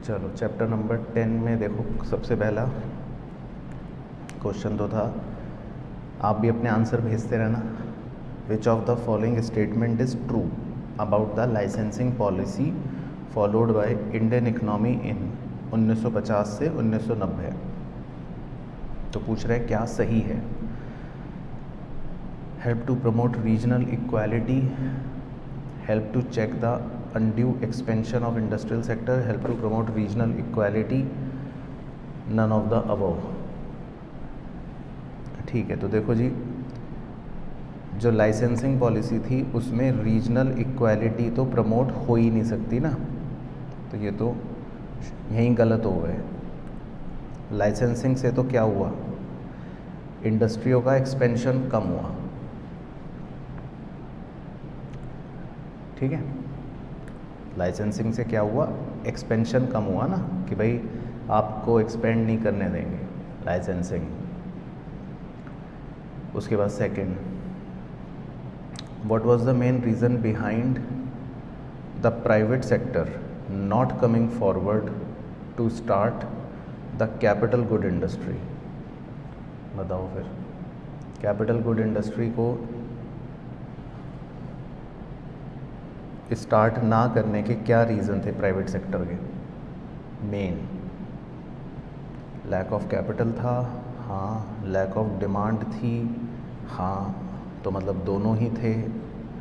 चलो chapter number 10 में देखो, सबसे पहला क्वेश्चन तो था, आप भी अपने आंसर भेजते रहना। Which of the following statement is true about the licensing policy followed by Indian economy in 1950 से 1990। तो पूछ रहे क्या सही है। Help to promote regional equality, help to check the undue expansion of industrial sector, help to promote regional equality, none of the above. ठीक है, तो देखो जी, जो लाइसेंसिंग पॉलिसी थी उसमें रीजनल इक्वालिटी तो प्रमोट हो ही नहीं सकती ना, तो ये तो यहीं गलत हो गए। लाइसेंसिंग से तो क्या हुआ, इंडस्ट्रियों का एक्सपेंशन कम हुआ। ठीक है, लाइसेंसिंग से क्या हुआ, एक्सपेंशन कम हुआ ना, कि भाई आपको एक्सपेंड नहीं करने देंगे लाइसेंसिंग। उसके बाद second, what was the main reason behind the private sector not coming forward to start the capital good industry. बताओ फिर, कैपिटल गुड इंडस्ट्री को स्टार्ट ना करने के क्या रीज़न थे प्राइवेट सेक्टर के। मेन लैक ऑफ कैपिटल था, हाँ। लैक ऑफ डिमांड थी, हाँ। तो मतलब दोनों ही थे,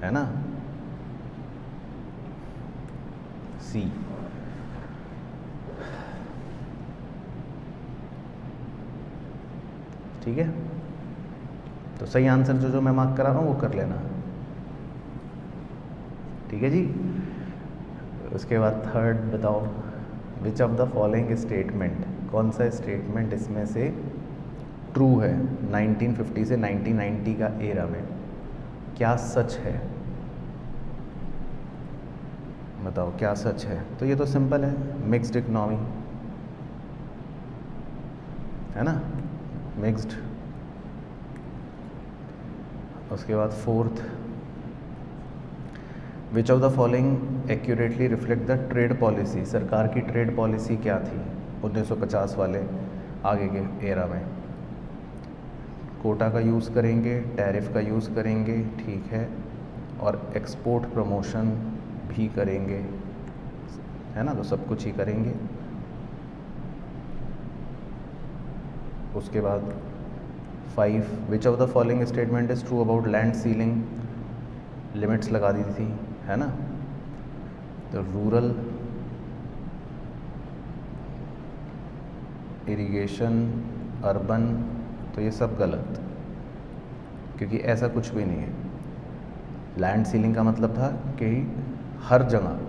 है ना। सी। ठीक है, तो सही आंसर जो मैं मार्क करा रहा हूँ वो कर लेना। ठीक है जी। उसके बाद थर्ड बताओ, विच ऑफ द फॉलोइंग स्टेटमेंट, कौन सा स्टेटमेंट इसमें से ट्रू है 1950 से 1990 का एरा में, क्या सच है। बताओ क्या सच है। तो ये तो सिंपल है, मिक्स्ड इकोनॉमी, है ना, मिक्स्ड। उसके बाद fourth, which of the following accurately reflect the trade policy, सरकार की ट्रेड पॉलिसी क्या थी 1950 वाले आगे के एरा में। कोटा का यूज़ करेंगे, टैरिफ का यूज़ करेंगे, ठीक है, और एक्सपोर्ट प्रमोशन भी करेंगे, है ना, तो सब कुछ ही करेंगे। उसके बाद 5, विच of the following statement is true about land ceiling, limits लगा दी थी, है ना। तो रूरल इरिगेशन, अर्बन, तो ये सब गलत, क्योंकि ऐसा कुछ भी नहीं है। लैंड सीलिंग का मतलब था कि हर जगह,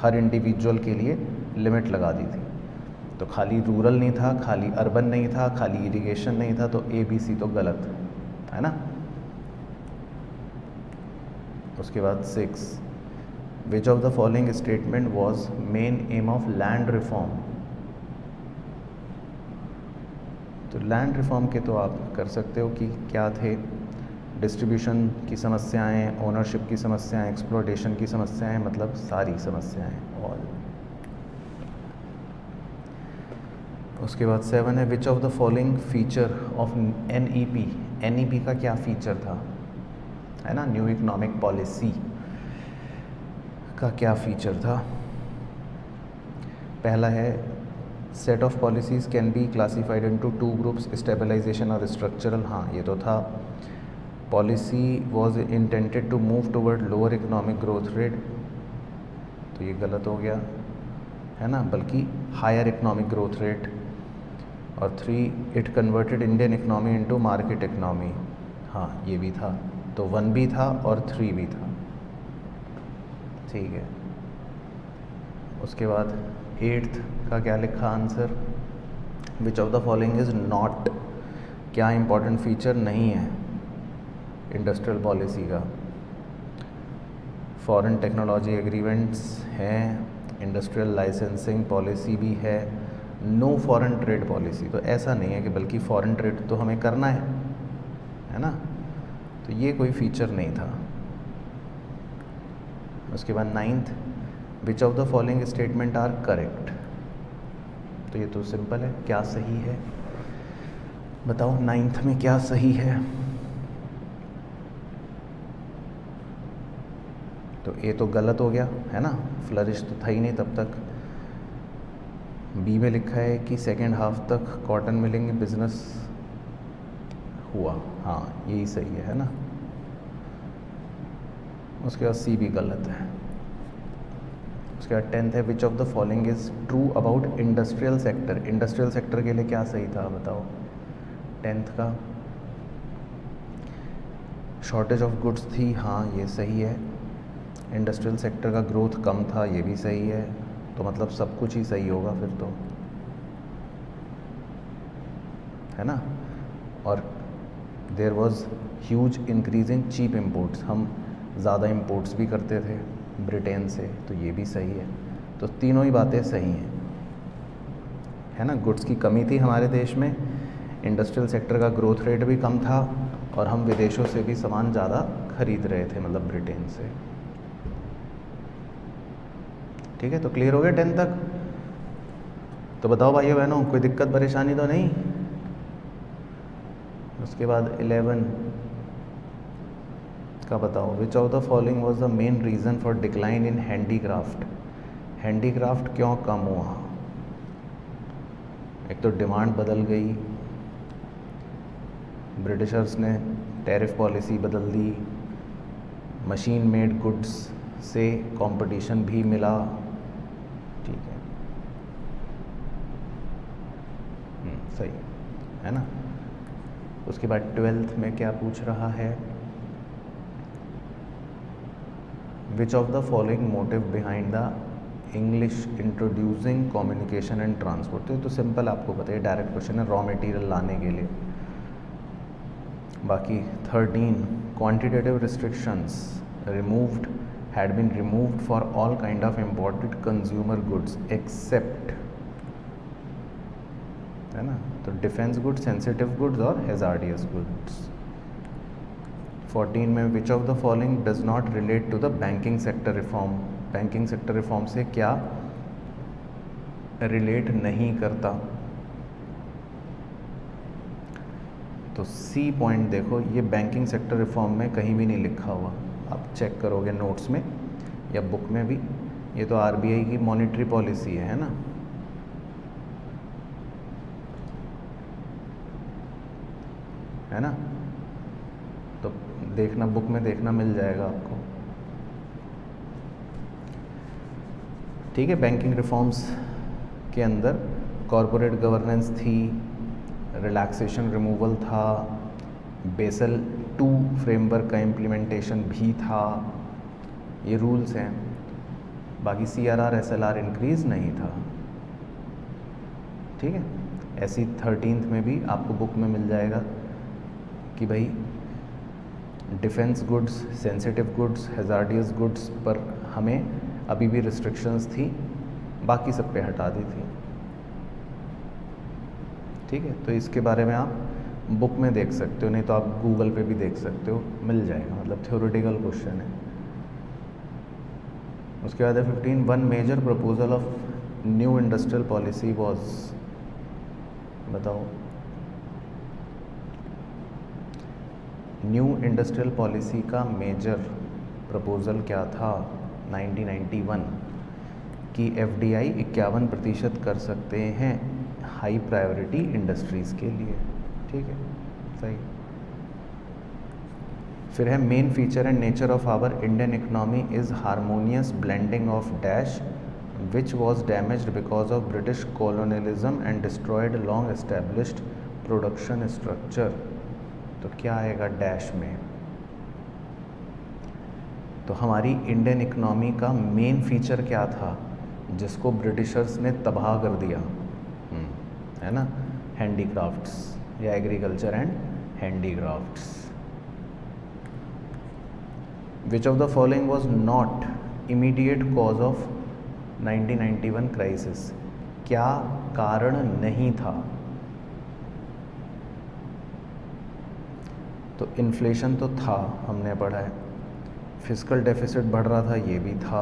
हर इंडिविजुअल के लिए लिमिट लगा दी थी। तो खाली रूरल नहीं था, खाली अर्बन नहीं था, खाली इरिगेशन नहीं था, तो ABC तो गलत है ना। उसके बाद 6, विच of the following statement was main M of land reform. तो लैंड रिफॉर्म के तो आप कर सकते हो कि क्या थे, डिस्ट्रीब्यूशन की समस्याएं, ओनरशिप की समस्याएं, एक्सप्लॉयटेशन की समस्याएं, मतलब सारी समस्याएं ऑल। उसके बाद 7 है, which of the following feature of NEP, NEP का क्या फीचर था, है ना, न्यू इकोनॉमिक पॉलिसी का क्या फीचर था। पहला है, set of policies can be classified into 2 groups, stabilization और स्ट्रक्चरल, हाँ ये तो था। Policy was intended to move toward lower economic growth rate, तो ये गलत हो गया, है ना, बल्कि हायर इकोनॉमिक ग्रोथ रेट। और 3, it converted Indian economy into market economy, हाँ ये भी था। तो 1 भी था और 3 भी था, ठीक है। उसके बाद 8th का क्या लिखा answer, which of the following is not, क्या इम्पोर्टेंट फीचर नहीं है इंडस्ट्रियल पॉलिसी का। फॉरेन टेक्नोलॉजी एग्रीमेंट्स हैं, इंडस्ट्रियल लाइसेंसिंग पॉलिसी भी है, नो फॉरेन ट्रेड पॉलिसी, तो ऐसा नहीं है कि बल्कि फॉरेन ट्रेड तो हमें करना है ना, तो ये कोई फीचर नहीं था। उसके बाद 9th, which of the following statement are correct. तो ये तो सिंपल है, क्या सही है बताओ, 9th में क्या सही है? तो ए तो गलत हो गया है ना, फ्लरिश तो था ही नहीं तब तक। बी में लिखा है कि सेकेंड हाफ तक कॉटन मिलिंग में बिजनेस हुआ, हाँ यही सही है ना। उसके बाद सी भी गलत है। उसके बाद 10th है, which of the following is true about industrial sector. Industrial sector के लिए क्या सही था बताओ 10th का? शॉर्टेज ऑफ गुड्स थी, हाँ ये सही है। इंडस्ट्रियल सेक्टर का ग्रोथ कम था, ये भी सही है। तो मतलब सब कुछ ही सही होगा फिर तो, है ना। और there was huge increase in cheap imports, हम ज़्यादा इम्पोर्ट्स भी करते थे ब्रिटेन से, तो ये भी सही है। तो तीनों ही बातें सही हैं, है ना। गुड्स की कमी थी हमारे देश में, इंडस्ट्रियल सेक्टर का ग्रोथ रेट भी कम था, और हम विदेशों से भी सामान ज़्यादा खरीद रहे थे, मतलब ब्रिटेन से। ठीक है, तो क्लियर हो गया 10 तक? तो बताओ भाइयों बहनों, कोई दिक्कत परेशानी तो नहीं? उसके बाद 11 का बताओ, विच of the following was the main reason for decline in handicraft. Handicraft क्यों कम हुआ? एक तो डिमांड बदल गई, ब्रिटिशर्स ने टैरिफ पॉलिसी बदल दी, मशीन मेड गुड्स से कंपटीशन भी मिला। ठीक है, सही है ना। उसके बाद 12th में क्या पूछ रहा है, which of the following motive behind the English introducing communication and transport. तो सिंपल आपको पता है, डायरेक्ट क्वेश्चन है, रॉ मटेरियल लाने के लिए। बाकी 13, quantitative restrictions removed had been removed for all kind of imported consumer goods except, है ना। तो डिफेंस गुड्स, सेंसिटिव गुड्स और हैजार्डियस गुड्स। 14 में which of the following does not relate to the banking sector reform. Banking sector reform से क्या relate नहीं करता? तो सी पॉइंट देखो, ये बैंकिंग सेक्टर रिफॉर्म में कहीं भी नहीं लिखा हुआ, आप चेक करोगे नोट्स में या बुक में भी। ये तो आरबीआई की मॉनेटरी पॉलिसी है ना। है ना, तो देखना, बुक में देखना, मिल जाएगा आपको। ठीक है, बैंकिंग रिफॉर्म्स के अंदर कॉरपोरेट गवर्नेंस थी, रिलैक्सेशन रिमूवल था, बेसल 2 फ्रेमवर्क का इम्प्लीमेंटेशन भी था, ये रूल्स हैं। बाकी CRR SLR इंक्रीज़ नहीं था। ठीक है, ऐसी 13th में भी आपको बुक में मिल जाएगा कि भाई defence goods, sensitive goods, hazardous goods पर हमें अभी भी रिस्ट्रिक्शंस थी, बाकी सब पे हटा दी थी। ठीक है, तो इसके बारे में आप बुक में देख सकते हो, नहीं तो आप गूगल पे भी देख सकते हो, मिल जाएगा, मतलब थ्योरेटिकल क्वेश्चन है। उसके बाद है 15, one major proposal of new industrial policy was. बताओ, न्यू इंडस्ट्रियल पॉलिसी का मेजर प्रपोजल क्या था 1991 कि FDI 51% कर सकते हैं हाई प्रायोरिटी इंडस्ट्रीज़ के लिए। ठीक है, सही। फिर है, main feature and nature of our Indian economy is harmonious blending of dash which was damaged because of British colonialism and destroyed long established production structure. तो क्या आएगा डैश में? तो हमारी इंडियन इकोनॉमी का मेन फीचर क्या था जिसको ब्रिटिशर्स ने तबाह कर दिया? है ना, हैंडीक्राफ्ट्स या agriculture and handicrafts. Which of the following was not immediate cause of 1991 crisis. क्या कारण नहीं था? तो इन्फ्लेशन तो था, हमने पढ़ा है। फिस्कल डेफिसिट बढ़ रहा था, ये भी था।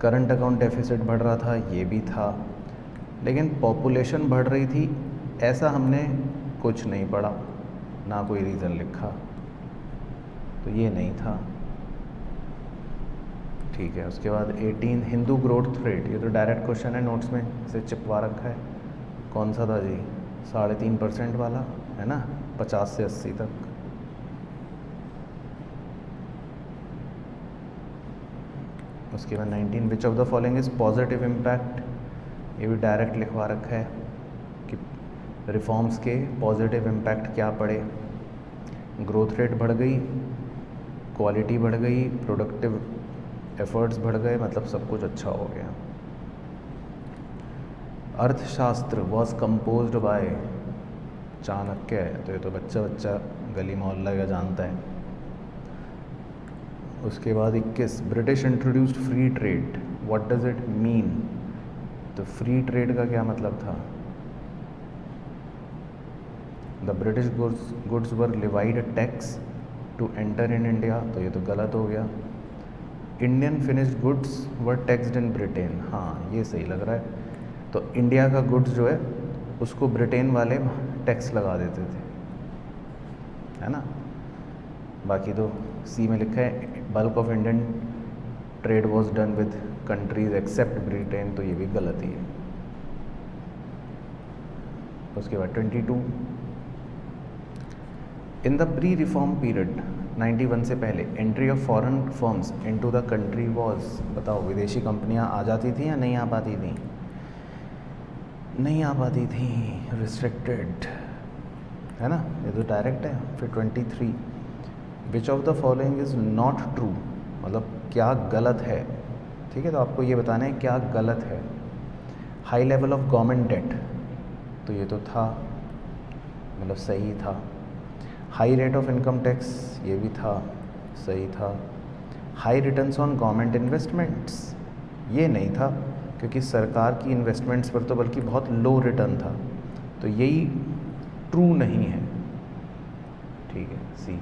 करंट अकाउंट डेफिसिट बढ़ रहा था, ये भी था। लेकिन पॉपुलेशन बढ़ रही थी ऐसा हमने कुछ नहीं पढ़ा, ना कोई रीज़न लिखा, तो ये नहीं था। ठीक है, उसके बाद 18 हिंदू ग्रोथ रेट, ये तो डायरेक्ट क्वेश्चन है, नोट्स में इसे चिपवा रखा है। कौन सा था जी? 3.5% वाला है ना, 50 से 80 तक। उसके बाद 19 विच of the following is positive impact, ये भी डायरेक्ट लिखवा रखा है कि रिफॉर्म्स के पॉजिटिव इम्पैक्ट क्या पड़े। ग्रोथ रेट बढ़ गई, क्वालिटी बढ़ गई, प्रोडक्टिव एफर्ट्स बढ़ गए, मतलब सब कुछ अच्छा हो गया। अर्थशास्त्र वॉज कंपोज्ड बाय चाणक्य है, तो ये तो बच्चा बच्चा गली मोहल्ला का जानता है। उसके बाद 21 British introduced free trade, what does it mean? तो फ्री ट्रेड का क्या मतलब था? The British goods were levied tax to enter in India, तो ये तो गलत हो गया। Indian finished goods were taxed in Britain, हाँ ये सही लग रहा है। तो इंडिया का गुड्स जो है उसको ब्रिटेन वाले टैक्स लगा देते थे, है ना। बाकी तो सी में लिखा है bulk of Indian trade was done with countries except Britain, तो ये भी गलत ही है। उसके बाद 22 in the pre reform period 91 से पहले entry of foreign firms into the country was, बताओ विदेशी कंपनियां आ जाती थी या नहीं आ पाती थी? नहीं आ पाती थी, रिस्ट्रिक्टेड, है ना, ये तो डायरेक्ट है। फिर 23 विच of the following is not true, मतलब क्या गलत है। ठीक है, तो आपको ये बताना है क्या गलत है। High level of government debt, तो ये तो था, मतलब सही था। High rate of income tax, ये भी था, सही था। High returns on government investments, ये नहीं था, क्योंकि सरकार की इन्वेस्टमेंट्स पर तो बल्कि बहुत लो रिटर्न था, तो यही ट्रू नहीं है। ठीक है, सी।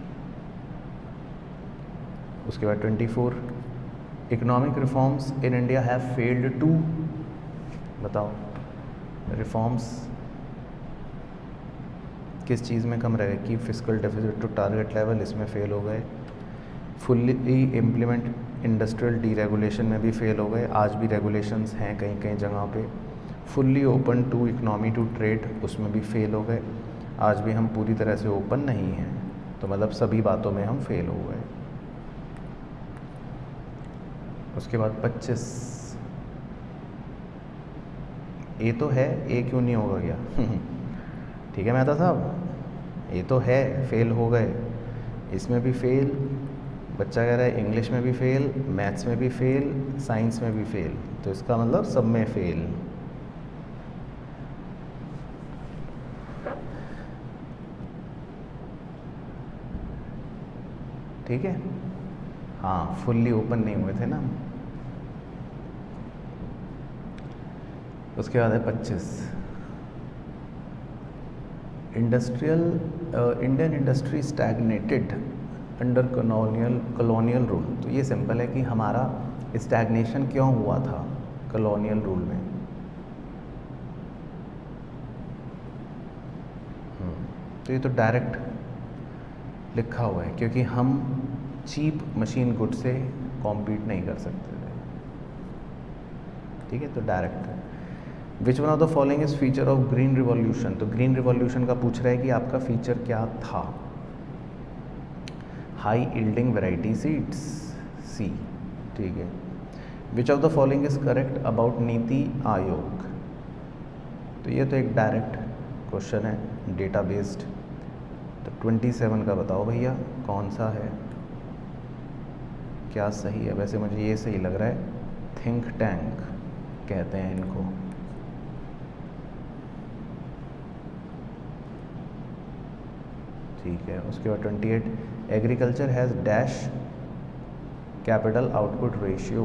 उसके बाद 24 economic reforms in India have failed to, बताओ रिफॉर्म्स किस चीज़ में कम रहे? कि fiscal deficit to target level, इसमें फेल हो गए। फुल्ली इम्प्लीमेंट इंडस्ट्रियल डीरेगुलेशन में भी फेल हो गए, आज भी रेगुलेशंस हैं कहीं कहीं जगह पे। Fully open to economy to trade, उसमें भी फेल हो गए, आज भी हम पूरी तरह से ओपन नहीं हैं, तो मतलब सभी बातों में हम फेल हो गए। उसके बाद 25 ये तो है, ए क्यों नहीं होगा क्या? ठीक है मेहता साहब, ये तो है, फेल हो गए, इसमें भी फेल, बच्चा कह रहा है इंग्लिश में भी फेल, मैथ्स में भी फेल, साइंस में भी फेल, तो इसका मतलब सब में फेल। ठीक है, हाँ फुल्ली ओपन नहीं हुए थे ना। उसके बाद है 25 Indian industry stagnated under colonial rule, तो ये सिंपल है कि हमारा स्टैग्नेशन क्यों हुआ था कॉलोनियल रूल में। तो ये तो डायरेक्ट लिखा हुआ है, क्योंकि हम चीप मशीन गुड से कॉम्पीट नहीं कर सकते थे। ठीक है, तो डायरेक्ट है। Which one of the following is feature of green revolution, तो ग्रीन रिवॉल्यूशन का पूछ रहा है कि आपका फीचर क्या था। हाई यील्डिंग वैरायटी सीड्स, सी। ठीक है, which of the following is correct about NITI Aayog, तो ये तो एक डायरेक्ट क्वेश्चन है, डेटा बेस्ड। तो 27 का बताओ भैया कौन सा है, क्या सही है? वैसे मुझे ये सही लग रहा है, थिंक टैंक कहते हैं इनको। ठीक है, उसके बाद 28 agriculture has dash capital output ratio,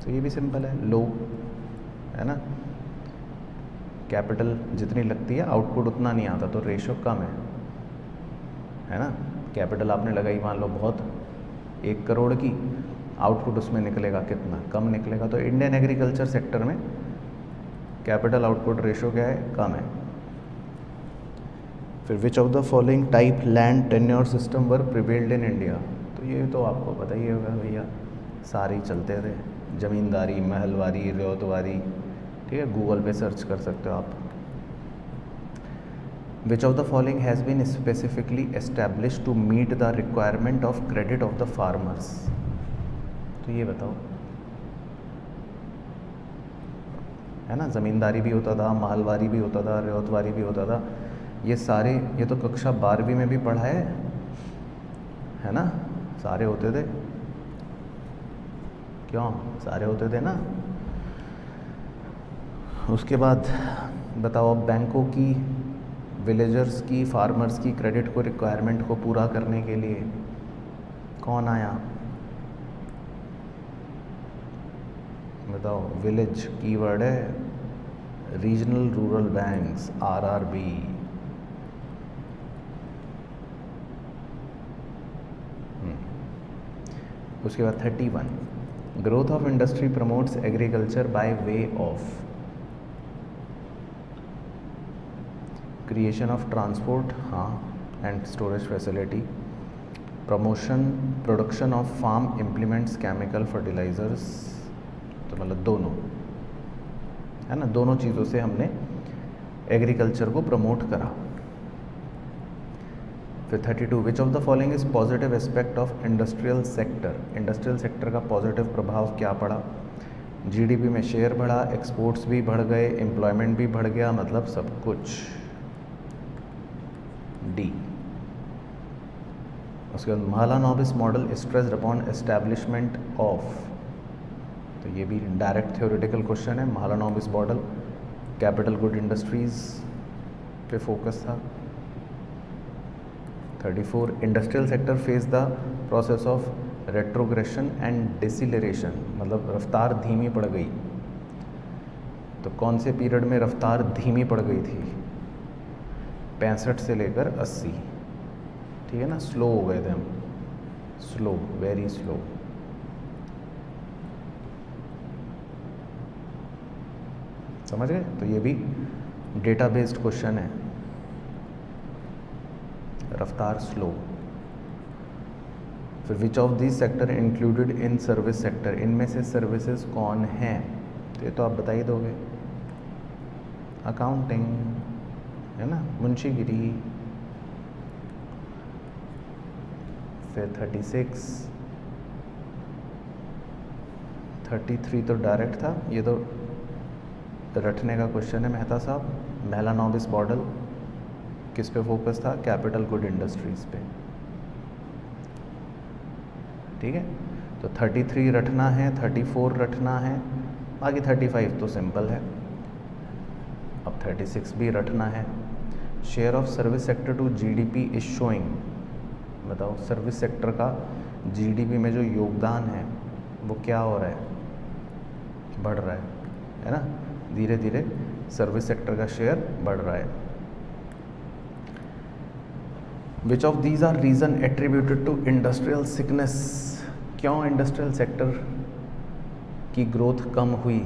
तो ये भी सिंपल है, लो, है ना। कैपिटल जितनी लगती है आउटपुट उतना नहीं आता, तो रेशियो कम है ना। कैपिटल आपने लगाई मान लो बहुत 1 करोड़ की, आउटपुट उसमें निकलेगा कितना, कम निकलेगा। तो इंडियन एग्रीकल्चर सेक्टर में कैपिटल आउटपुट रेशो क्या है, कम है। फिर विच of the following type land tenure system were prevailed in India, तो ये तो आपको पता ही होगा भैया, सारे ही चलते थे, ज़मींदारी, महलवारी, रियायतवारी, ठीक है, गूगल पे सर्च कर सकते हो आप। Which of the following has been specifically establish to meet the requirement of credit of the farmers, तो ये बताओ, है ना, ज़मींदारी भी होता था, महलवारी भी होता था, रियायतवारी भी होता था, ये सारे, ये तो कक्षा 12वीं में भी पढ़ा है ना, सारे होते थे, क्यों सारे होते थे ना। उसके बाद बताओ, बैंकों की, विलेजर्स की, फार्मर्स की क्रेडिट को, रिक्वायरमेंट को पूरा करने के लिए कौन आया, बताओ। विलेज कीवर्ड है, रीजनल रूरल बैंक्स, RRB। उसके बाद 31, growth of industry promotes agriculture by way of creation of transport, हाँ, and storage facility, promotion, production of farm implements, chemical, fertilizers, तो मतलब दोनों, है ना, दोनों चीज़ों से हमने एग्रीकल्चर को प्रमोट करा। फिर 32, विच of the following is positive aspect of industrial sector, industrial sector का पॉजिटिव प्रभाव क्या पड़ा, जीडीपी में शेयर बढ़ा, एक्सपोर्ट्स भी बढ़ गए, एम्प्लॉयमेंट भी बढ़ गया, मतलब सब कुछ, डी। उसके बाद Mahalanobis model stressed upon establishment of, तो ये भी डायरेक्ट थ्योरेटिकल क्वेश्चन है, Mahalanobis model capital good industries पे फोकस था। 34, industrial sector face the process of retrogression and deceleration, मतलब रफ्तार धीमी पड़ गई, तो कौन से पीरियड में रफ्तार धीमी पड़ गई थी, 65 से लेकर 80, ठीक है ना, स्लो हो गए थे हम, स्लो, वेरी स्लो। समझ गए, तो ये भी डेटा बेस्ड क्वेश्चन है, रफ्तार स्लो। फिर which of this sector included in service sector, इनमें से सर्विसेज कौन हैं, तो ये तो आप बता ही दोगे, अकाउंटिंग, है ना, मुंशीगिरी। फिर 36, 33 तो डायरेक्ट था, ये तो रटने का क्वेश्चन है मेहता साहब, महालानोबिस मॉडल किस पे फोकस था, कैपिटल गुड इंडस्ट्रीज पे, ठीक है। तो 33 रटना है, 34 रटना है, बाकी 35 तो सिंपल है। अब 36 भी रटना है। Share of service sector to GDP is showing, बताओ सर्विस सेक्टर का जीडीपी में जो योगदान है वो क्या हो रहा है, बढ़ रहा है ना, धीरे धीरे सर्विस सेक्टर का शेयर बढ़ रहा है। Which of these are reason attributed to industrial sickness, क्यों इंडस्ट्रियल सेक्टर की ग्रोथ कम हुई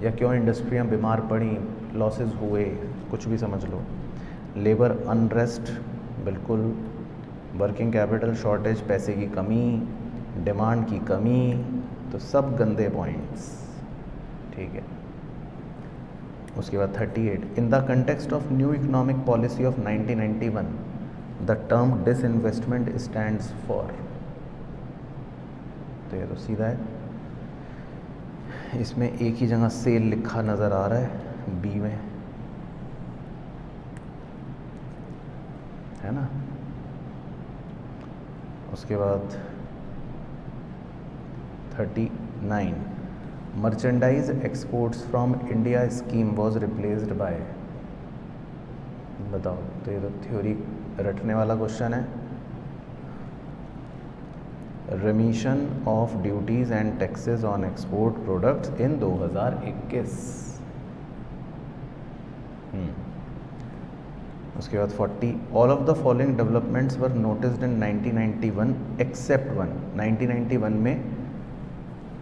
या क्यों इंडस्ट्रियाँ बीमार पड़ी, लॉसेस हुए, कुछ भी समझ लो। लेबर अनरेस्ट, बिल्कुल, वर्किंग कैपिटल शॉर्टेज, पैसे की कमी, डिमांड की कमी, तो सब गंदे पॉइंट्स, ठीक है। उसके बाद 38, in the context of new economic policy of 1991 the term disinvestment stands for, तो ये तो सीधा है, इसमें एक ही जगह सेल लिखा नज़र आ रहा है बी में, है ना। उसके बाद 39, merchandise exports from India scheme was replaced by, बताओ, तो ये तो थ्योरी रटने वाला क्वेश्चन है। रेमिशन of duties and taxes on export products in 2021। उसके बाद 40, all of the following developments were noticed in 1991 except one, 1991 में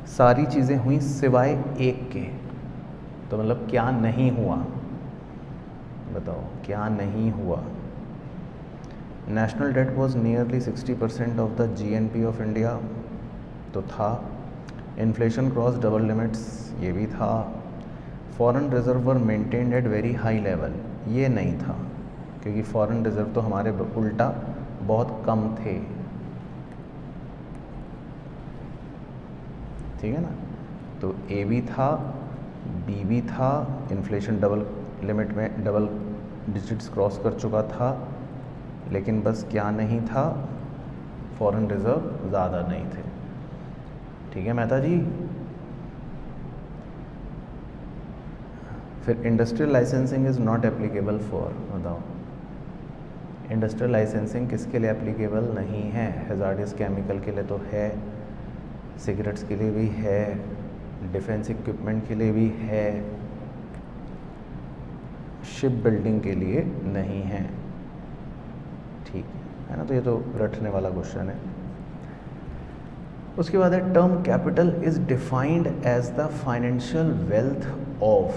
सारी चीज़ें हुई सिवाय एक के, तो मतलब क्या नहीं हुआ, बताओ क्या नहीं हुआ। National debt was nearly 60% of the GNP of India, तो था। इन्फ्लेशन क्रॉस डबल लिमिट्स, ये भी था। Foreign reserve were maintained at very high level, ये नहीं था, क्योंकि फॉरेन रिजर्व तो हमारे उल्टा बहुत कम थे, ठीक है ना। तो ए भी था, बी भी था, इन्फ्लेशन डबल लिमिट में डबल डिजिट्स क्रॉस कर चुका था, लेकिन बस क्या नहीं था, फॉरेन रिजर्व ज़्यादा नहीं थे। ठीक है मेहता जी। फिर industrial licensing is not applicable for, बताओ इंडस्ट्रियल लाइसेंसिंग किसके लिए एप्लीकेबल नहीं है। हैजार्डियस केमिकल के लिए तो है, सिगरेट्स के लिए भी है, डिफेंस इक्विपमेंट के लिए भी है, शिप बिल्डिंग के लिए नहीं है। ठीक है ना, तो ये तो रटने वाला क्वेश्चन है। उसके बाद है term capital is defined as the financial wealth of,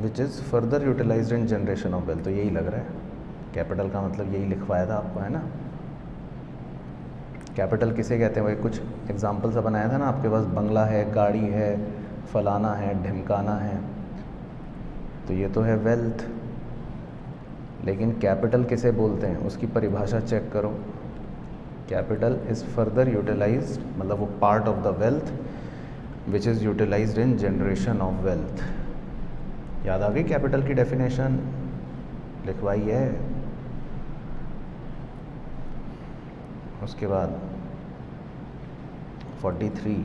which is further utilised in generation of wealth. तो यही लग रहा है, कैपिटल का मतलब यही लिखवाया था आपको, है ना। कैपिटल किसे कहते हैं, वही कुछ एग्जाम्पल सा बनाया था ना आपके पास, बंगला है, गाड़ी है, फलाना है, ढिमकाना है, तो ये तो है वेल्थ। लेकिन कैपिटल किसे बोलते हैं उसकी परिभाषा चेक करो। कैपिटल इज़ फर्दर यूटिलाइज्ड, मतलब वो part of the wealth which is utilised in generation of wealth. याद आ गई कैपिटल की डेफिनेशन, लिखवाई है। उसके बाद 43,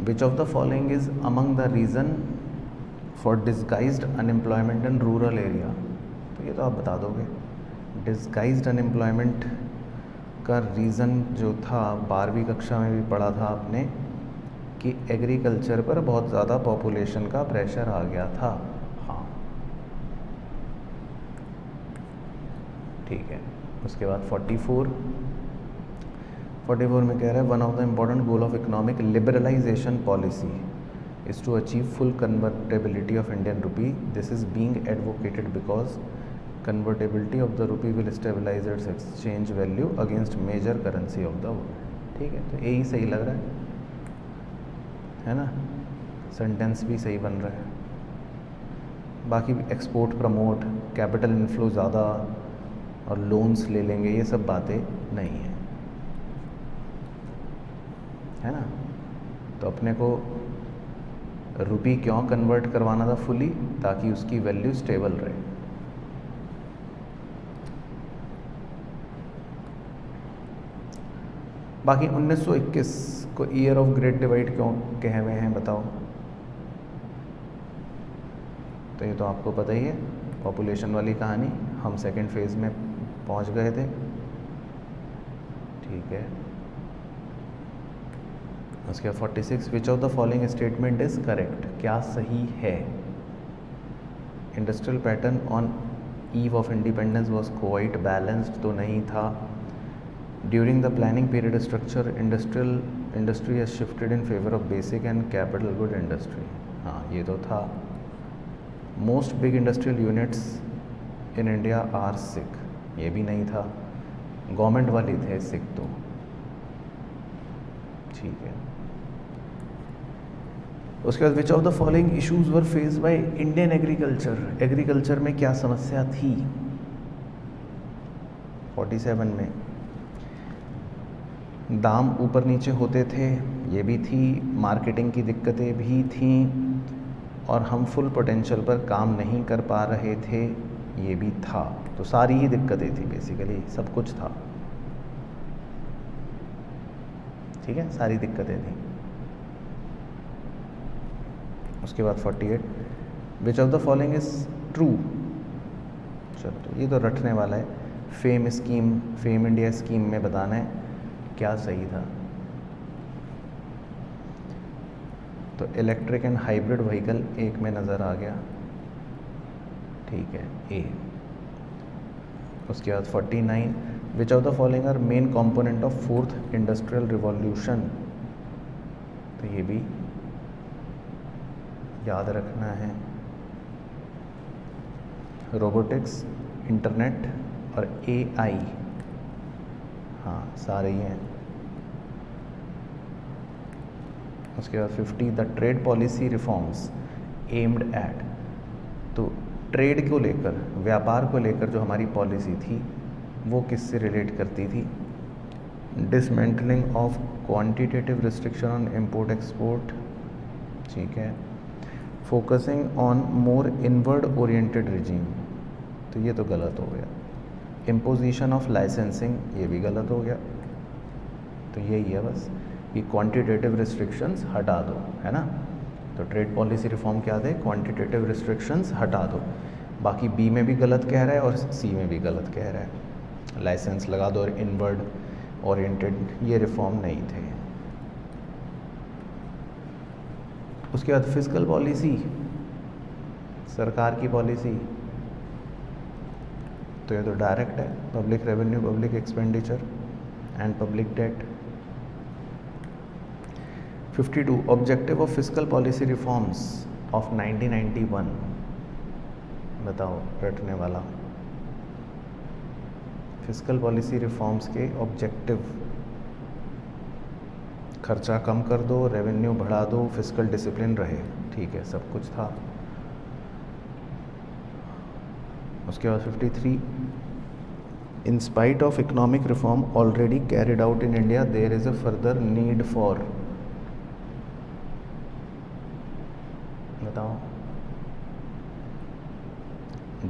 विच of the following is among the reason for disguised unemployment in rural area. तो ये तो आप बता दोगे। डिस्गाइज्ड अनएम्प्लॉयमेंट का रीज़न जो था 12वीं कक्षा में भी पढ़ा था आपने, कि एग्रीकल्चर पर बहुत ज़्यादा पॉपुलेशन का प्रेशर आ गया था। हाँ ठीक है। उसके बाद 44 में कह रहा है one of the important goal of economic liberalisation policy is to achieve full convertibility of Indian rupee. This is being advocated because convertibility of the rupee will stabilize its exchange value against major currency of the world. ठीक है, तो यही सही लग रहा है ना, sentence भी सही बन रहा है। बाकी एक्सपोर्ट प्रमोट, कैपिटल इनफ्लो ज़्यादा और लोन्स ले लेंगे, ये सब बातें नहीं है ना। तो अपने को रुपी क्यों कन्वर्ट करवाना था फुली, ताकि उसकी वैल्यू स्टेबल रहे। बाकी 1921 को ईयर ऑफ ग्रेट डिवाइड क्यों कहे हुए हैं बताओ। तो ये तो आपको पता ही है, पॉपुलेशन वाली कहानी, हम सेकंड फेज में पहुंच गए थे। ठीक है। उसके बाद 46, which of the following statement is correct, क्या सही है। Industrial pattern on eve of independence was quite balanced, तो नहीं था। During the planning period structure industry has shifted in favour of basic and capital good industry, हाँ ये तो था। Most big industrial units in India are sick, ये भी नहीं था। गवर्नमेंट वाली थे सिक तो, ठीक है। उसके बाद विच of the following issues were faced by Indian agriculture, agriculture में क्या समस्या थी। 47 में दाम ऊपर नीचे होते थे, ये भी थी। मार्केटिंग की दिक्कतें भी थीं, और हम फुल पोटेंशियल पर काम नहीं कर पा रहे थे, ये भी था। तो सारी ही दिक्कतें थी, बेसिकली सब कुछ था, ठीक है, सारी दिक्कतें थी। उसके बाद 48, विच of the following is true. चलो तो ये तो रटने वाला है। Fame scheme, fame India scheme में बताना है क्या सही था। तो इलेक्ट्रिक एंड हाइब्रिड व्हीकल एक में नज़र आ गया, ठीक है, ए। उसके बाद 49, which of the following are main component of fourth industrial revolution, तो ये भी याद रखना है। रोबोटिक्स, इंटरनेट और एआई, हाँ सारे ही हैं। उसके बाद 50 the trade policy reforms aimed at, तो ट्रेड को लेकर, व्यापार को लेकर जो हमारी पॉलिसी थी वो किससे रिलेट करती थी? Dismantling of quantitative restriction on import export, ठीक है। Focusing on more inward oriented regime, तो ये तो गलत हो गया। इम्पोजिशन ऑफ लाइसेंसिंग, ये भी गलत हो गया। तो यही है बस कि क्वांटिटेटिव रिस्ट्रिक्शंस हटा दो, है ना। तो ट्रेड पॉलिसी रिफॉर्म क्या थे? क्वांटिटेटिव रिस्ट्रिक्शंस हटा दो। बाकी बी में भी गलत कह रहा है और सी में भी गलत कह रहा है। लाइसेंस लगा दो और इनवर्ड ओरिएंटेड, ये रिफॉर्म नहीं थे। उसके बाद फिस्कल पॉलिसी, सरकार की पॉलिसी, तो ये तो डायरेक्ट है, public revenue, public expenditure and public debt. 52 objective of fiscal policy reforms of 1991, बताओ रटने वाला। फिस्कल पॉलिसी रिफॉर्म्स के ऑब्जेक्टिव, खर्चा कम कर दो, रेवेन्यू बढ़ा दो, फिस्कल डिसिप्लिन रहे, ठीक है, सब कुछ था। उसके बाद 53 in spite of economic reform already carried out in India there is a further need for, बताओ।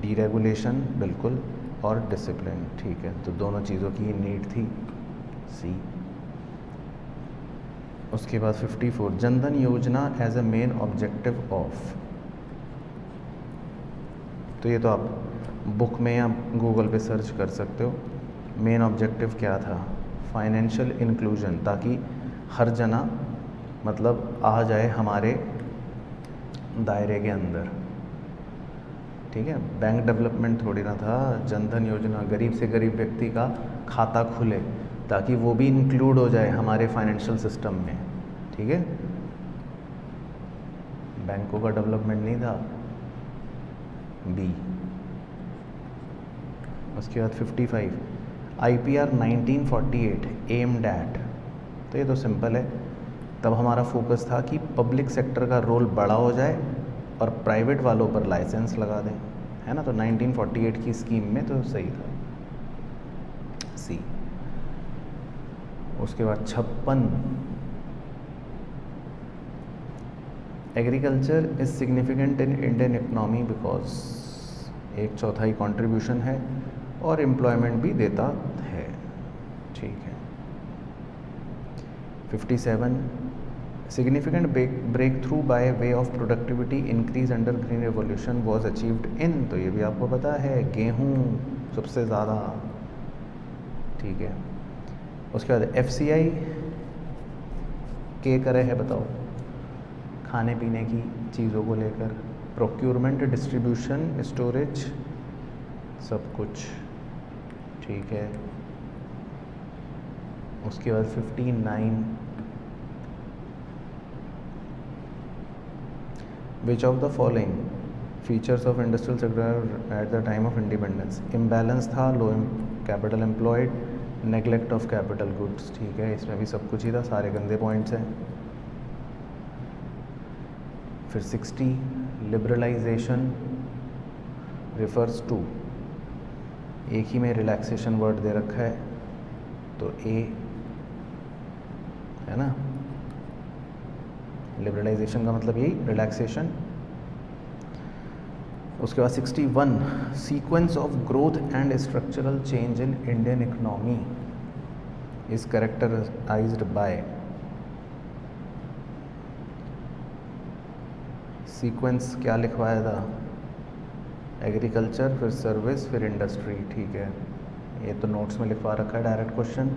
डीरेगुलेशन बिल्कुल, और डिसिप्लिन, ठीक है, तो दोनों चीज़ों की नीड थी, सी। उसके बाद 54 Jan Dhan Yojana as a main objective of, तो ये तो आप बुक में या गूगल पे सर्च कर सकते हो। मेन ऑब्जेक्टिव क्या था? फाइनेंशियल इंक्लूजन, ताकि हर जना मतलब आ जाए हमारे दायरे के अंदर, ठीक है। बैंक डेवलपमेंट थोड़ी ना था। जनधन योजना, गरीब से गरीब व्यक्ति का खाता खुले ताकि वो भी इंक्लूड हो जाए हमारे फाइनेंशियल सिस्टम में, ठीक है। बैंकों का डेवलपमेंट नहीं था। बी। उसके बाद 55 IPR 1948 एम्ड एट, तो ये तो सिंपल है, तब हमारा फोकस था कि पब्लिक सेक्टर का रोल बड़ा हो जाए और प्राइवेट वालों पर लाइसेंस लगा दें, है ना। तो 1948 की स्कीम में तो सही था, सी। उसके बाद 56 agriculture is significant in Indian economy because, 1/4 contribution है और एम्प्लॉयमेंट भी देता है, ठीक है। 57 significant breakthrough by way of productivity increase under green revolution was achieved in, तो ये भी आपको पता है, गेहूँ सबसे ज़्यादा, ठीक है। उसके बाद FCI के करे है, बताओ, खाने पीने की चीज़ों को लेकर, प्रोक्यूरमेंट, डिस्ट्रीब्यूशन, स्टोरेज, सब कुछ, ठीक है। उसके बाद 59 which of the following features of industrial sector at the time of independence, imbalance था, low capital employed, neglect of capital goods, ठीक है, इसमें भी सब कुछ ही था, सारे गंदे पॉइंट्स हैं। फिर 60 लिबरलाइजेशन रिफर्स टू, एक ही में रिलैक्सेशन वर्ड दे रखा है, तो ए है ना, लिबरलाइजेशन का मतलब यही रिलैक्सेशन। उसके बाद 61 sequence of growth and structural change in Indian economy is characterised by, sequence क्या लिखवाया था? एग्रीकल्चर, फिर सर्विस, फिर इंडस्ट्री, ठीक है, ये तो नोट्स में लिखवा रखा है, डायरेक्ट क्वेश्चन।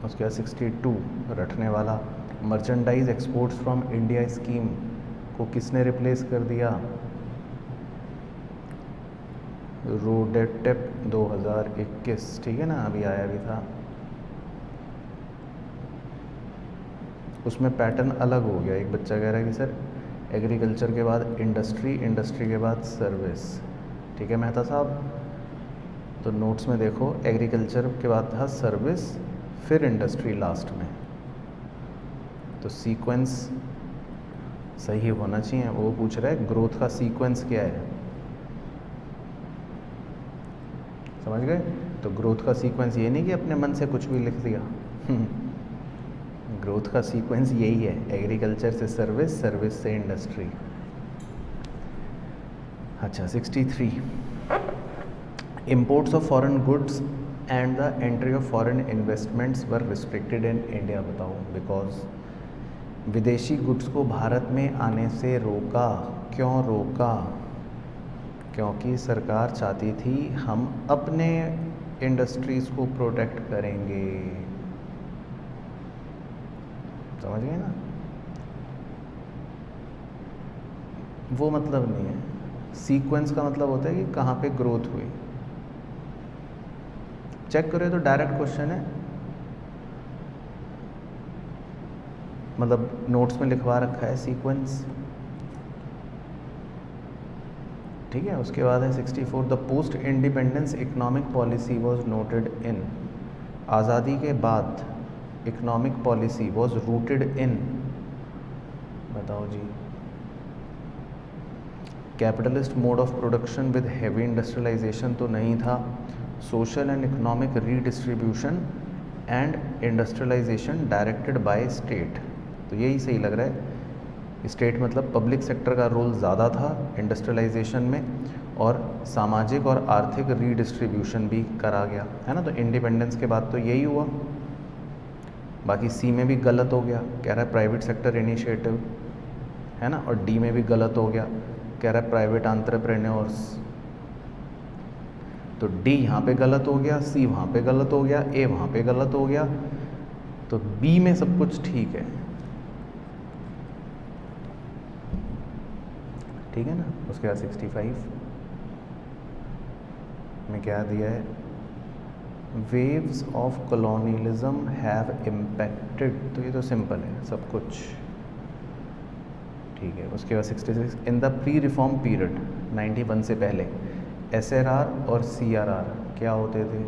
उसके बाद 62 रटने वाला, merchandise exports from India scheme को किसने रिप्लेस कर दिया? रोडेटेप 2021, ठीक है ना, अभी आया भी था। उसमें पैटर्न अलग हो गया। एक बच्चा कह रहा है कि सर एग्रीकल्चर के बाद इंडस्ट्री, इंडस्ट्री के बाद सर्विस। ठीक है मेहता साहब, तो नोट्स में देखो एग्रीकल्चर के बाद था सर्विस, फिर इंडस्ट्री लास्ट में। तो सीक्वेंस सही होना चाहिए। वो पूछ रहा है ग्रोथ का सीक्वेंस क्या है, समझ गए? तो ग्रोथ का सीक्वेंस ये नहीं कि अपने मन से कुछ भी लिख दिया ग्रोथ का सीक्वेंस यही है, एग्रीकल्चर से सर्विस, सर्विस से इंडस्ट्री। अच्छा 63, imports of foreign goods and the entry of foreign investments were restricted in India. बताओ, बिकॉज विदेशी गुड्स को भारत में आने से रोका। क्यों रोका? क्योंकि सरकार चाहती थी हम अपने इंडस्ट्रीज़ को प्रोटेक्ट करेंगे। समझ गए ना? वो मतलब नहीं है। सीक्वेंस का मतलब होता है कि कहाँ पे ग्रोथ हुई। चेक करो, तो डायरेक्ट क्वेश्चन है, मतलब नोट्स में लिखवा रखा है सीक्वेंस। ठीक है, उसके बाद है 64, the post independence economic policy was noted in. आज़ादी के बाद economic policy was rooted in, बताओ जी। Capitalist mode of production with heavy industrialization तो नहीं था। Social and economic redistribution and industrialization directed by state, तो यही सही लग रहा है। स्टेट मतलब पब्लिक सेक्टर का रोल ज़्यादा था इंडस्ट्रियलाइजेशन में, और सामाजिक और आर्थिक रीडिस्ट्रीब्यूशन भी करा गया, है ना। तो इंडिपेंडेंस के बाद तो यही हुआ। बाकी सी में भी गलत हो गया, कह रहा है प्राइवेट सेक्टर इनिशिएटिव, है ना। और डी में भी गलत हो गया, कह रहा है प्राइवेट एंटरप्रेन्योर्स। तो डी यहाँ पे गलत हो गया, सी वहाँ पे गलत हो गया, ए वहाँ पे गलत हो गया, तो बी में सब कुछ ठीक है। ठीक है ना। उसके बाद 65 में क्या दिया है, waves of colonialism have impacted, तो ये तो सिंपल है सब कुछ। ठीक है। उसके बाद 66, इन द प्री रिफॉर्म पीरियड 91 से पहले एसआरआर और सीआरआर क्या होते थे?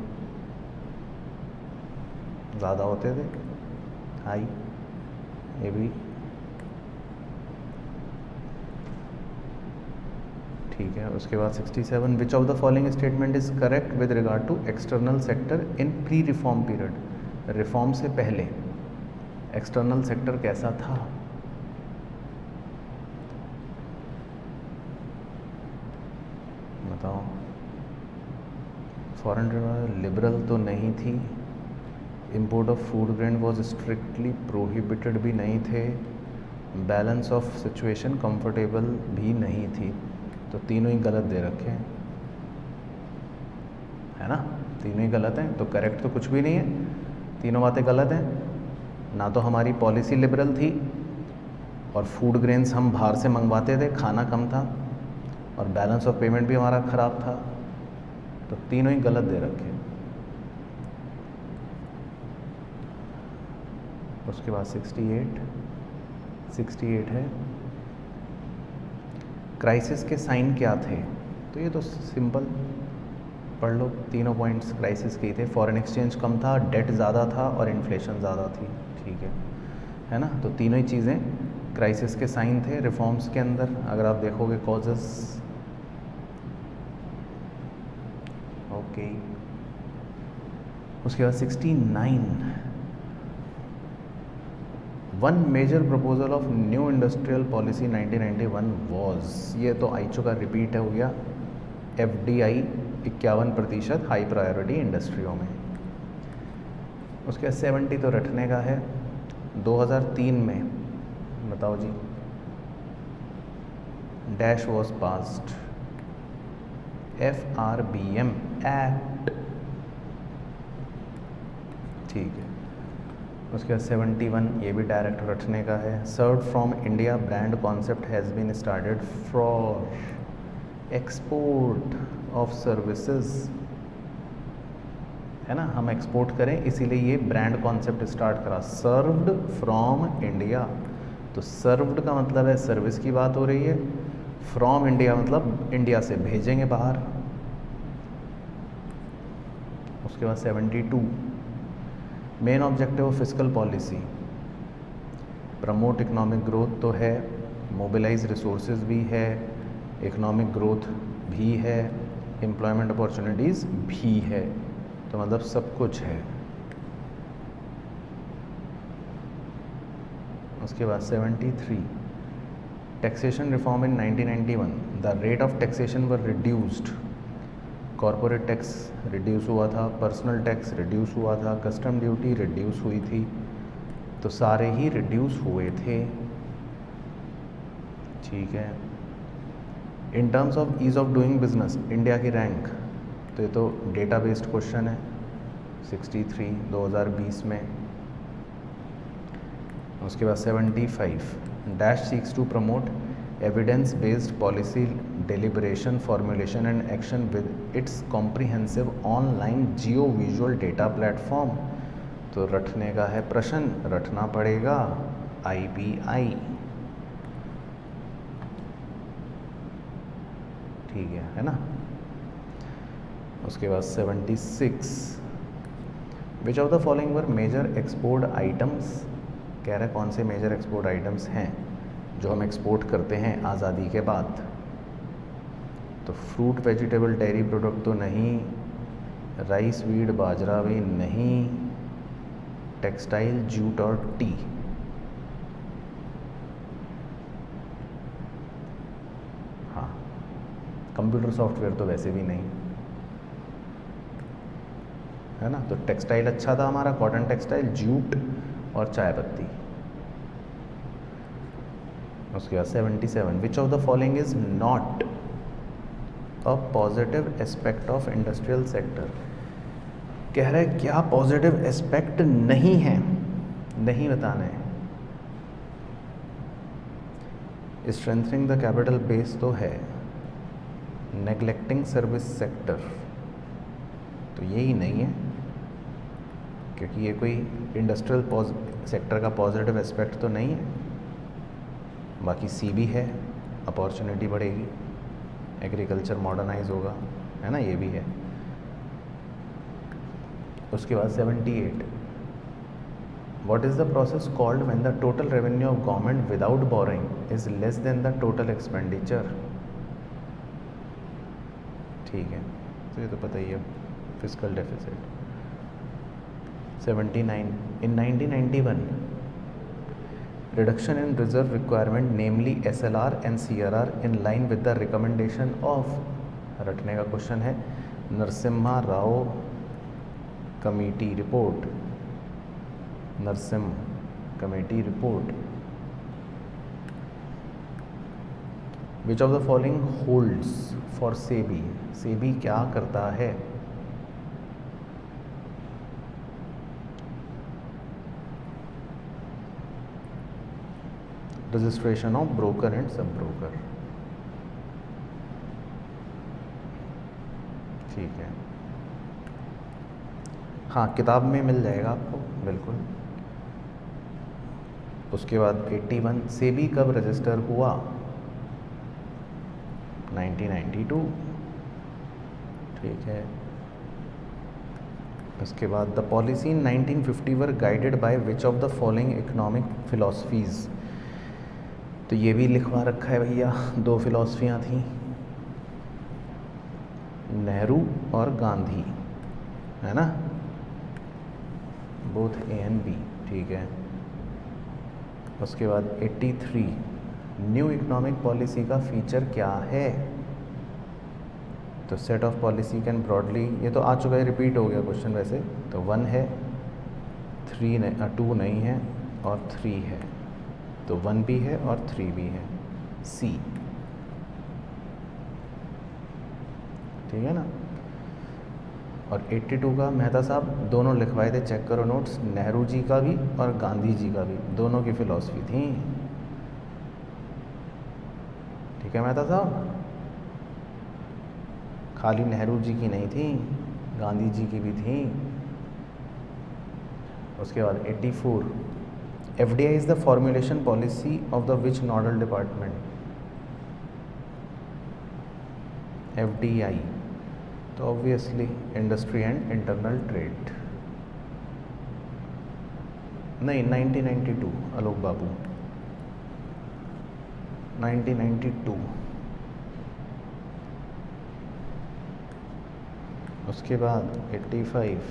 ज़्यादा होते थे, हाई, ये भी ठीक है। उसके बाद 67, which of the following statement is correct with regard to external sector in pre reform period. रिफॉर्म से पहले एक्सटर्नल सेक्टर कैसा था? बताओ। फॉरेन लिबरल तो नहीं थी, import of food grain was strictly prohibited भी नहीं थे, बैलेंस ऑफ सिचुएशन कंफर्टेबल भी नहीं थी। तो तीनों ही गलत दे रखे हैं, है ना। तीनों ही गलत हैं, तो करेक्ट तो कुछ भी नहीं है, तीनों बातें गलत हैं। ना तो हमारी पॉलिसी लिबरल थी, और फूड ग्रेन्स हम बाहर से मंगवाते थे, खाना कम था, और बैलेंस ऑफ पेमेंट भी हमारा ख़राब था। तो तीनों ही गलत दे रखे। उसके बाद 68 है, क्राइसिस के साइन क्या थे? तो ये तो सिंपल पढ़ लो, तीनों पॉइंट्स क्राइसिस के ही थे। फॉरेन एक्सचेंज कम था, डेट ज़्यादा था, और इन्फ्लेशन ज़्यादा थी। ठीक है ना। तो तीनों ही चीज़ें क्राइसिस के साइन थे रिफॉर्म्स के अंदर। अगर आप देखोगे कॉजेस, ओके। उसके बाद 69, one major proposal of new industrial policy 1991 was, ये तो आई चुका, रिपीट हो गया, FDI 51% हाई प्रायोरिटी इंडस्ट्रियों में। उसके बाद 70 तो रटने का है। 2003 में बताओ जी, dash was passed, FRBM act. ठीक है। उसके बाद 71, ये भी डायरेक्ट रटने का है, serve from India brand concept has been started for export of services, है ना, हम एक्सपोर्ट करें, इसीलिए ये ब्रांड कॉन्सेप्ट स्टार्ट करा, सर्व्ड फ्रॉम इंडिया। तो सर्व्ड का मतलब है सर्विस की बात हो रही है, फ्रॉम इंडिया मतलब इंडिया से भेजेंगे बाहर। उसके बाद 72 main objective of fiscal policy, promote economic growth तो है, मोबिलाइज रिसोर्सेज भी है, इकोनॉमिक ग्रोथ भी है, एम्प्लॉयमेंट अपॉर्चुनिटीज़ भी है, तो मतलब सब कुछ है। उसके बाद 73 taxation reform in 1991, the rate of taxation were reduced, corporate tax reduce हुआ था, पर्सनल टैक्स रिड्यूस हुआ था, कस्टम ड्यूटी रिड्यूस हुई थी, तो सारे ही रिड्यूस हुए थे। ठीक है। In terms of ease of doing business India की रैंक, तो ये तो डेटा बेस्ड क्वेश्चन है, 63 2020 में। उसके बाद 75 dash six to promote evidence based policy deliberation formulation and action with its comprehensive online geo visual data platform. तो रटने का है प्रश्न, रटना पड़ेगा IPI। ठीक है ना। उसके बाद 76 which of the following were major export items, कह रहे कौन से मेजर एक्सपोर्ट आइटम्स हैं जो हम एक्सपोर्ट करते हैं आज़ादी के बाद। तो फ्रूट वेजिटेबल डेयरी प्रोडक्ट तो नहीं, राइस वीट बाजरा भी नहीं, टेक्सटाइल जूट और टी। हाँ, कंप्यूटर सॉफ्टवेयर तो वैसे भी नहीं, है ना। तो टेक्सटाइल अच्छा था हमारा, कॉटन टेक्सटाइल, जूट और चाय पत्ती। उसके बाद 77 विच of the following is not a positive aspect of industrial sector, कह रहे क्या पॉजिटिव एस्पेक्ट नहीं है, नहीं बताना है। स्ट्रेंथनिंग द कैपिटल बेस तो है, नेग्लेक्टिंग सर्विस सेक्टर तो यही नहीं है, क्योंकि ये कोई इंडस्ट्रियल सेक्टर का पॉजिटिव एस्पेक्ट तो नहीं है। बाकी सी भी है, अपॉर्चुनिटी बढ़ेगी, एग्रीकल्चर मॉडर्नाइज होगा, है ना, ये भी है। उसके बाद 78 what is the process called when the total revenue of government without boring is less than the total expenditure. ठीक है, तो ये तो पता ही है, fiscal deficit. 79 in 1991 reduction in reserve requirement namely SLR and CRR in line with the recommendation of, रटने का question है, Narasimha Rao committee report, Narasimha committee report. Which of the following holds for SEBI, SEBI क्या करता है। Registration of broker and sub broker. ठीक है, हाँ किताब में मिल जाएगा आपको, बिल्कुल। उसके बाद 81 सेबी कब रजिस्टर हुआ, 1992। ठीक है। उसके बाद the policy in 1950 were guided by which of the following economic philosophies. तो ये भी लिखवा रखा है भैया, दो फिलॉसफियाँ थी, नेहरू और गांधी, है ना, बोथ A and B। ठीक है। उसके बाद 83 न्यू इकोनॉमिक पॉलिसी का फीचर क्या है। तो set of policy can broadly, ये तो आ चुका है, रिपीट हो गया क्वेश्चन वैसे, तो 1 है, 2 नहीं है और 3 है, तो 1 भी है और 3 भी है, C। ठीक है ना। और 82 का मेहता साहब दोनों लिखवाए थे, चेक करो नोट्स, नेहरू जी का भी और गांधी जी का भी, दोनों की फिलॉसफी थी। ठीक है मेहता साहब। खाली नेहरू जी की नहीं थी, गांधी जी की भी थी। उसके बाद 84, FDI is the formulation policy of the which nodal department? FDI तो obviously industry and internal trade. नहीं, 1992 आलोक बाबू, 1992। उसके बाद 85,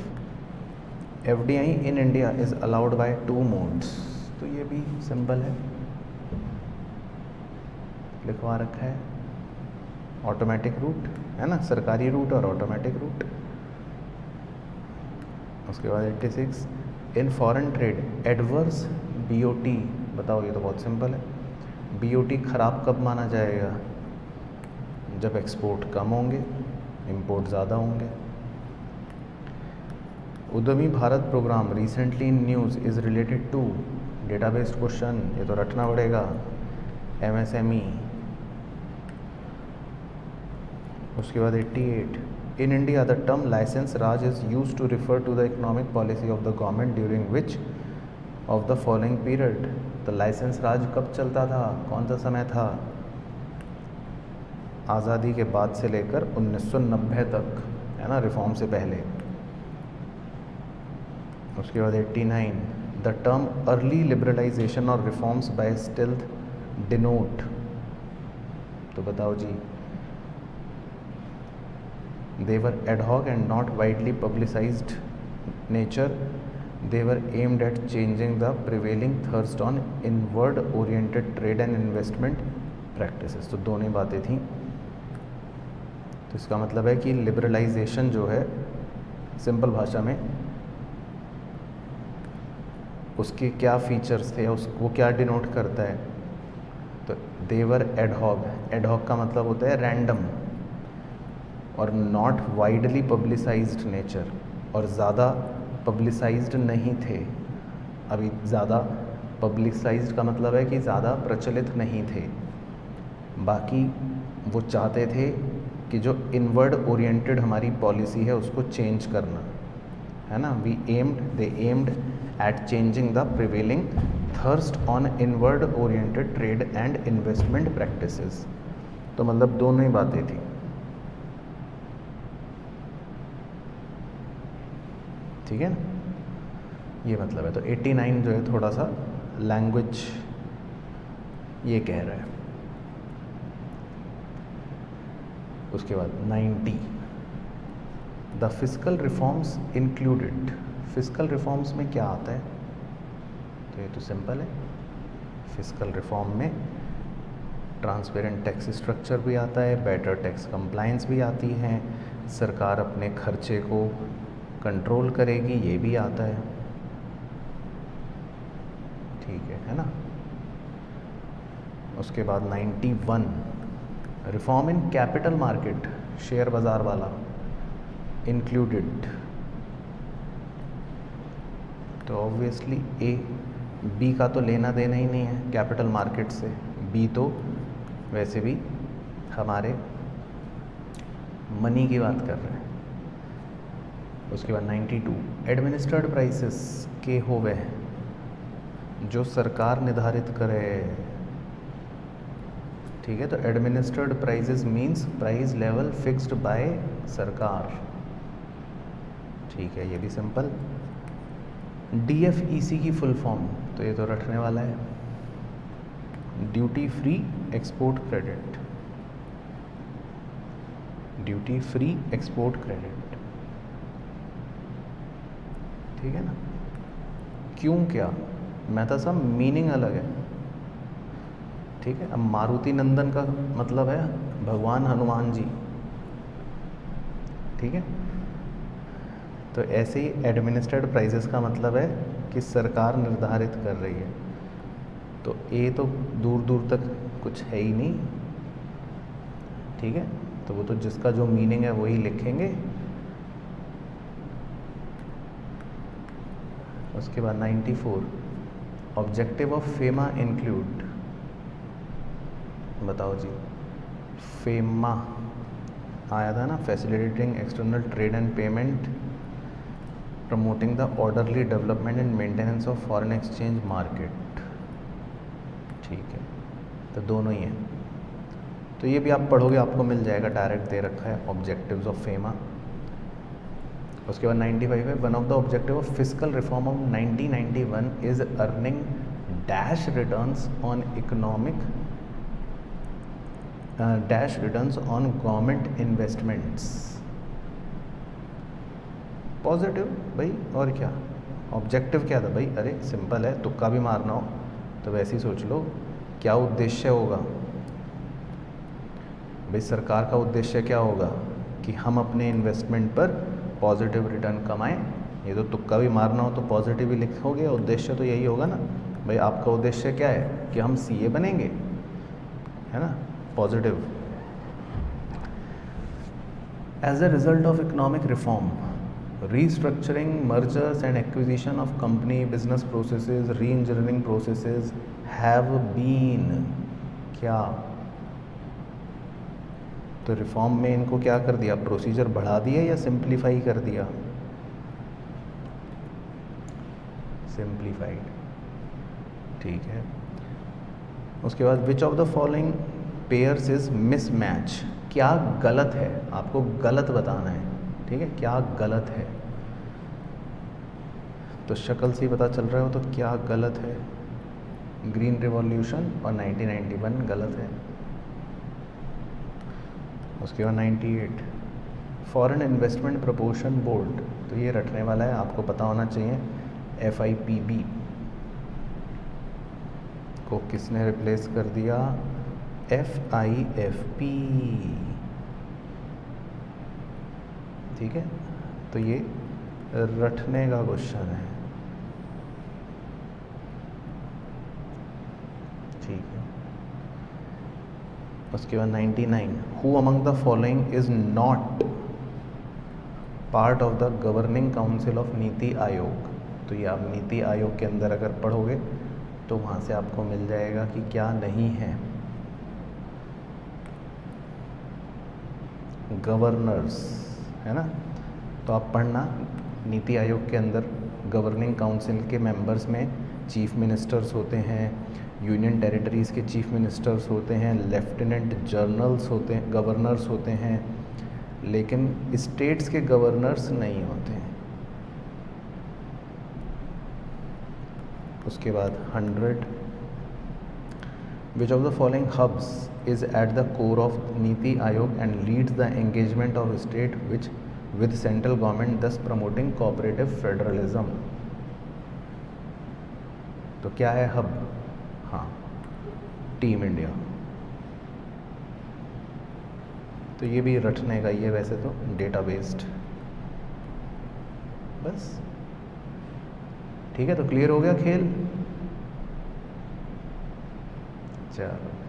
FDI in India is allowed by 2 modes. तो ये भी सिंपल है, लिखवा रखा है, ऑटोमेटिक रूट है ना, सरकारी रूट और ऑटोमेटिक रूट। उसके बाद 86, in foreign trade adverse BOT, बताओ, ये तो बहुत सिंपल है। BOT खराब कब माना जाएगा? जब एक्सपोर्ट कम होंगे, इंपोर्ट ज़्यादा होंगे। Udyami Bharat program recently in news is related to, databased question, ये तो रटना पड़ेगा, MSME। उसके बाद 88, in India the term licence raj is use to refer to the economic policy of the government during which of the following period? तो licence raj कब चलता था, कौन सा समय था? आज़ादी के बाद से लेकर 1990 तक, है ना, रिफॉर्म से पहले। उसके बाद 89, द टर्म अर्ली लिबरलाइजेशन और रिफॉर्म्स बाय स्टेल्थ डिनोट, तो बताओ जी। They were ad hoc and not widely publicized nature. They were aimed at changing the prevailing thirst on inward oriented trade and investment practices. तो दोनों बातें थी। तो इसका मतलब है कि लिबरलाइजेशन जो है, सिंपल भाषा में उसके क्या फीचर्स थे, वो क्या डिनोट करता है? तो देवर एडहॉक, एडहॉक का मतलब होता है रैंडम, और नॉट वाइडली पब्लिसाइज्ड नेचर, और ज़्यादा पब्लिसाइज्ड नहीं थे। अभी ज़्यादा पब्लिसाइज्ड का मतलब है कि ज़्यादा प्रचलित नहीं थे। बाकी वो चाहते थे कि जो इनवर्ड ओरिएंटेड हमारी पॉलिसी है उसको चेंज करना, है ना। They aimed at changing the prevailing thirst on inward oriented trade and investment practices. तो मतलब दोनों ही बातें थी, ठीक है ना, ये मतलब है। तो 89 जो है थोड़ा सा लैंग्वेज ये कह रहा है। उसके बाद 90, the fiscal reforms included. Fiscal reforms में क्या आता है? तो ये तो सिंपल है, फिस्कल रिफॉर्म में ट्रांसपेरेंट टैक्स स्ट्रक्चर भी आता है, बेटर टैक्स कंप्लायंस भी आती है, सरकार अपने खर्चे को कंट्रोल करेगी, ये भी आता है, ठीक है ना। उसके बाद 91, reform in capital market, share बाज़ार वाला इंक्लूडेड। तो ऑब्वियसली बी का तो लेना देना ही नहीं है कैपिटल मार्केट से, बी तो वैसे भी हमारे मनी की बात कर रहे हैं। उसके बाद 92, एडमिनिस्ट्रेड प्राइसेस के होवे, जो सरकार निर्धारित करे, ठीक है। तो administered prices means price level fixed by सरकार, ठीक है, ये भी सिंपल। DFEC की फुल फॉर्म, तो ये तो रटने वाला है, duty free export credit, duty free export credit, ठीक है ना। क्यों, क्या, मैं तो सब मीनिंग अलग है, ठीक है। अब मारुति नंदन का मतलब है भगवान हनुमान जी, ठीक है। तो ऐसे ही एडमिनिस्ट्रेड प्राइसेस का मतलब है कि सरकार निर्धारित कर रही है। तो ए तो दूर दूर तक कुछ है ही नहीं, ठीक है। तो वो तो जिसका जो मीनिंग है वही लिखेंगे। उसके बाद 94, ऑब्जेक्टिव ऑफ फेमा इंक्लूड, बताओ जी। फेमा आया था ना, facilitating external trade and payment, promoting the orderly development and maintenance of foreign exchange market. ठीक है, तो दोनों ही हैं। तो ये भी आप पढ़ोगे, आपको मिल जाएगा, डायरेक्ट दे रखा है ऑब्जेक्टिव्स ऑफ फेमा। उसके बाद 95 है, one of the objective of physical reform of 1991 is earning dash returns on economic dash returns on government investments. Positive भाई, और क्या ऑब्जेक्टिव क्या था भाई? अरे सिंपल है, तुक्का भी मारना हो तो वैसे ही सोच लो, क्या उद्देश्य होगा भाई? सरकार का उद्देश्य क्या होगा कि हम अपने इन्वेस्टमेंट पर पॉजिटिव रिटर्न कमाएं। ये तो तुक्का भी मारना हो तो पॉजिटिव ही लिखोगे, उद्देश्य तो यही होगा ना भाई। आपका उद्देश्य क्या है कि हम सीए बनेंगे, है ना, positive. As a result of economic reform, restructuring, mergers and acquisition of company business processes, re-engineering processes have been क्या? तो रिफॉर्म में इनको क्या कर दिया? प्रोसीजर बढ़ा दिया या सिंप्लीफाई कर दिया? सिंप्लीफाइड। ठीक है, उसके बाद विच of the following pairs is mismatch. क्या गलत है? आपको गलत बताना है, ठीक है, क्या गलत है। तो शक्ल से ही पता चल रहा हो तो क्या गलत है। ग्रीन रिवॉल्यूशन और 1991 गलत है। उसके बाद 98 फॉरेन इन्वेस्टमेंट प्रपोर्शन बोर्ड, तो ये रटने वाला है, आपको पता होना चाहिए। FIPB को किसने रिप्लेस कर दिया? FIFP। ठीक है, तो ये रटने का क्वेश्चन है। ठीक है, उसके बाद 99 who among the following is not part of the governing council of NITI आयोग। तो ये आप नीति आयोग के अंदर अगर पढ़ोगे तो वहाँ से आपको मिल जाएगा कि क्या नहीं है। गवर्नर्स, है ना, तो आप पढ़ना, नीति आयोग के अंदर गवर्निंग काउंसिल के मेंबर्स में चीफ मिनिस्टर्स होते हैं, यूनियन टेरिटरीज़ के चीफ मिनिस्टर्स होते हैं, लेफ्टिनेंट जनरल्स होते हैं, गवर्नर्स होते हैं, लेकिन स्टेट्स के गवर्नर्स नहीं होते हैं। उसके बाद 100 which of the following hubs is at the core of NITI Aayog and leads the engagement of state which with central government thus promoting cooperative federalism। तो क्या है हब? हाँ, टीम इंडिया। तो ये भी रटने का ही है वैसे तो, डेटा बेस्ड। बस ठीक है, तो क्लियर हो गया खेल। चलो।